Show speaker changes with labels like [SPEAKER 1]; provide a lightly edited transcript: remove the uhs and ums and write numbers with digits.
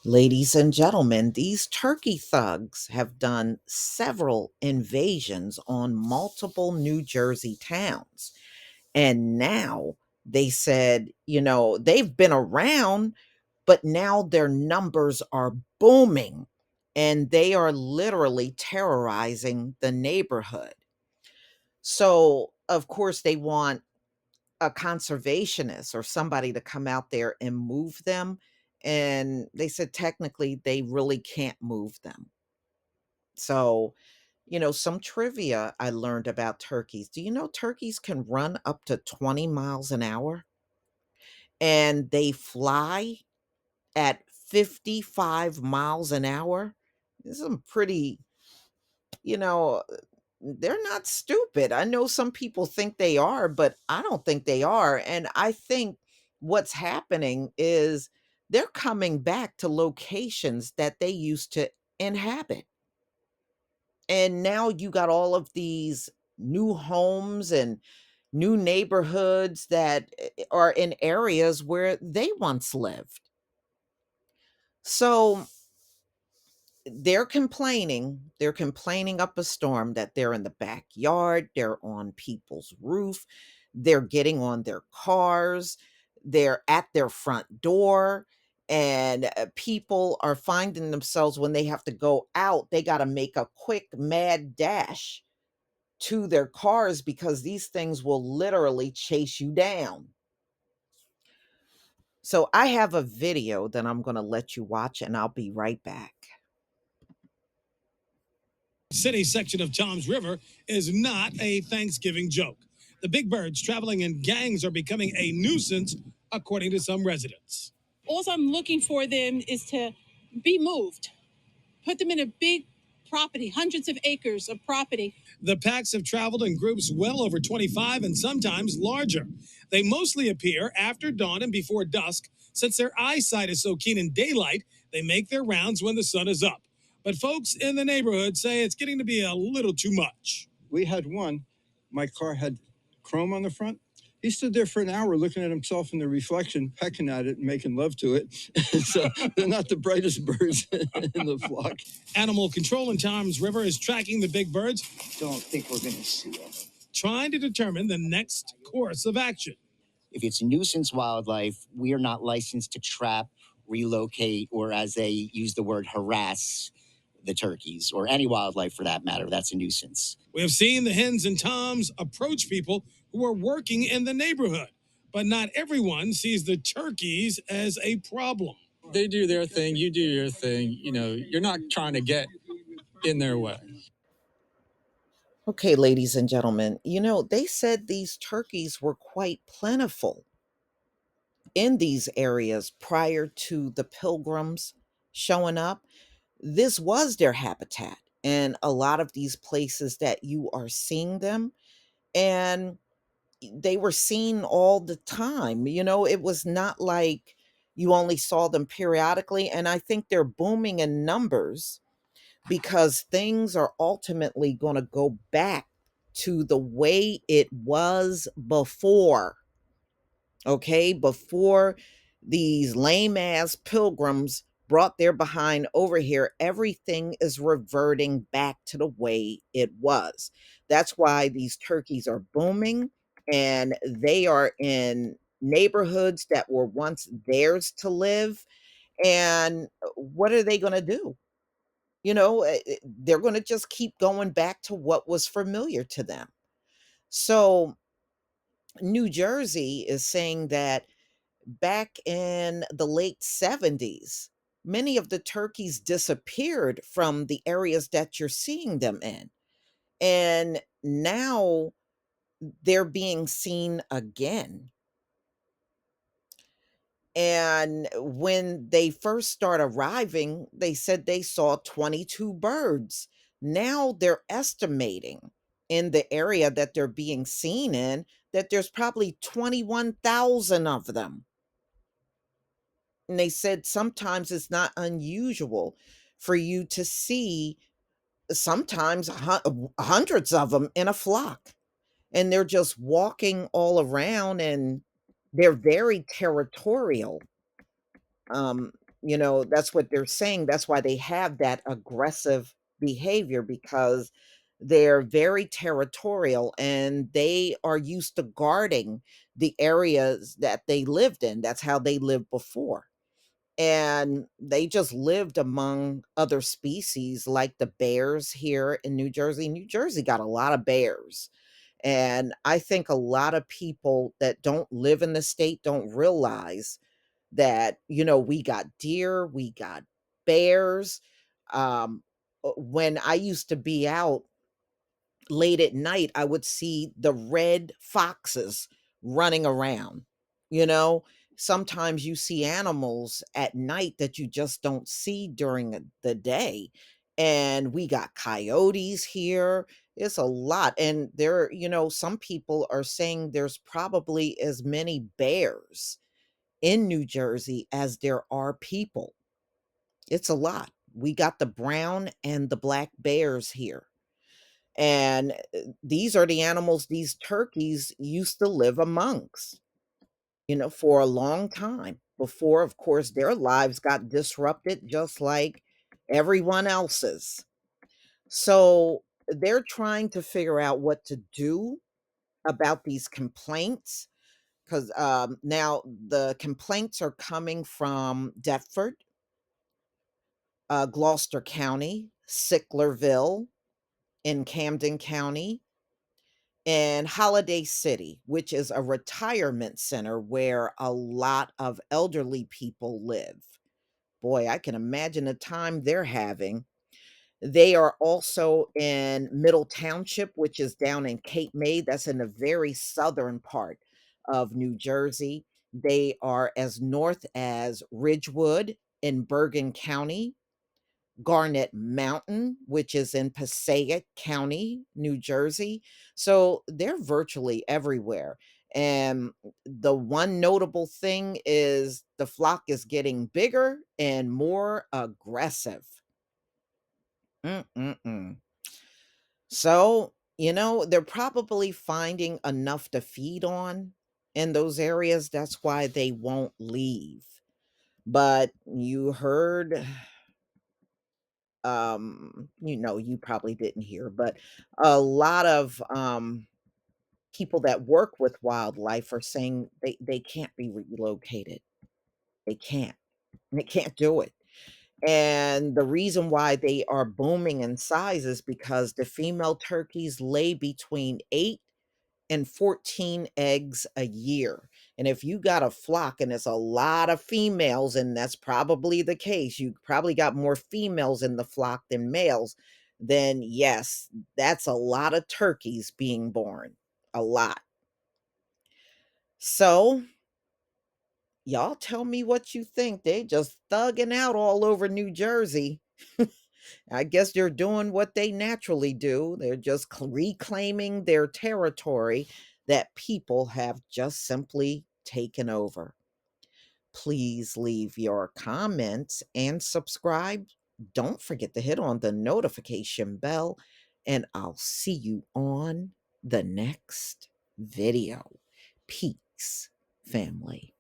[SPEAKER 1] Ladies and gentlemen, these turkey thugs have done several invasions on multiple New Jersey towns. And now they said, they've been around, but now their numbers are booming and they are literally terrorizing the neighborhood. So, of course, they want a conservationist or somebody to come out there and move them. And they said technically they really can't move them. So, some trivia I learned about turkeys. Do you know turkeys can run up to 20 miles an hour and they fly at 55 miles an hour? This is some pretty, you know, they're not stupid. I know some people think they are, but I don't think they are. And I think what's happening is they're coming back to locations that they used to inhabit. And now you got all of these new homes and new neighborhoods that are in areas where they once lived. So they're complaining up a storm that they're in the backyard, they're on people's roof, they're getting on their cars, they're at their front door, and people are finding themselves when they have to go out, they got to make a quick mad dash to their cars because these things will literally chase you down. So I have a video that I'm going to let you watch and I'll be right back.
[SPEAKER 2] City section of Tom's River is not a Thanksgiving joke. The big birds traveling in gangs are becoming a nuisance, according to some residents. All I'm looking for them is to be moved, put them in a big property, hundreds of acres of property. The packs have traveled in groups well over 25 and sometimes larger. They mostly appear after dawn and before dusk. Since their eyesight is so keen in daylight, they make their rounds when the sun is up. But folks in the neighborhood say it's getting to be a little too much. We had one. My car had chrome on the front. He stood there for an hour looking at himself in the reflection, pecking at it and making love to it. So they're not the brightest birds in the flock. Animal control in Tom's River is tracking the big birds. Don't think we're going to see them. Trying to determine the next course of action. If it's nuisance wildlife, we are not licensed to trap, relocate, or as they use the word, harass the turkeys or any wildlife for that matter. That's a nuisance. We have seen the hens and toms approach people who are working in the neighborhood, but not everyone sees the turkeys as a problem. They do their thing, you do your thing. You're not trying to get in their way.
[SPEAKER 1] Okay, ladies and gentlemen, they said these turkeys were quite plentiful in these areas prior to the pilgrims showing up. This was their habitat and a lot of these places that you are seeing them, and they were seen all the time. It was not like you only saw them periodically, and I think they're booming in numbers because things are ultimately going to go back to the way it was before. Okay, before these lame ass pilgrims brought their behind over here, everything is reverting back to the way it was. That's why these turkeys are booming and they are in neighborhoods that were once theirs to live. And what are they going to do? They're going to just keep going back to what was familiar to them. So, New Jersey is saying that back in the late 70s, many of the turkeys disappeared from the areas that you're seeing them in. And now they're being seen again. And when they first start arriving, they said they saw 22 birds. Now they're estimating in the area that they're being seen in that there's probably 21,000 of them. And they said sometimes it's not unusual for you to see sometimes hundreds of them in a flock. And they're just walking all around and they're very territorial. That's what they're saying. That's why they have that aggressive behavior, because they're very territorial and they are used to guarding the areas that they lived in. That's how they lived before. And they just lived among other species like the bears here in New Jersey. New Jersey got a lot of bears. And I think a lot of people that don't live in the state don't realize that, we got deer, we got bears. When I used to be out late at night, I would see the red foxes running around. You know, Sometimes you see animals at night that you just don't see during the day. And we got coyotes here. It's a lot. And some people are saying there's probably as many bears in New Jersey as there are people. It's a lot. We got the brown and the black bears here. And these are the animals these turkeys used to live amongst, for a long time before, of course, their lives got disrupted just like everyone else's. So they're trying to figure out what to do about these complaints, because now the complaints are coming from Deptford, Gloucester County, Sicklerville in Camden County, and Holiday City, which is a retirement center where a lot of elderly people live. Boy, I can imagine the time they're having. They are also in Middle Township, which is down in Cape May. That's in the very southern part of New Jersey. They are as north as Ridgewood in Bergen County, Garnet Mountain, which is in Passaic County, New Jersey. So they're virtually everywhere. And the one notable thing is the flock is getting bigger and more aggressive. Mm-mm-mm. So, they're probably finding enough to feed on in those areas. That's why they won't leave. But you heard, you probably didn't hear, but a lot of people that work with wildlife are saying they can't be relocated. They can't. They can't do it. And the reason why they are booming in size is because the female turkeys lay between 8 and 14 eggs a year. And if you got a flock and it's a lot of females, and that's probably the case, you probably got more females in the flock than males, then yes, that's a lot of turkeys being born. A lot. So, y'all tell me what you think. They just thugging out all over New Jersey. I guess they're doing what they naturally do. They're just reclaiming their territory that people have just simply taken over. Please leave your comments and subscribe. Don't forget to hit on the notification bell, and I'll see you on the next video. Peace, family.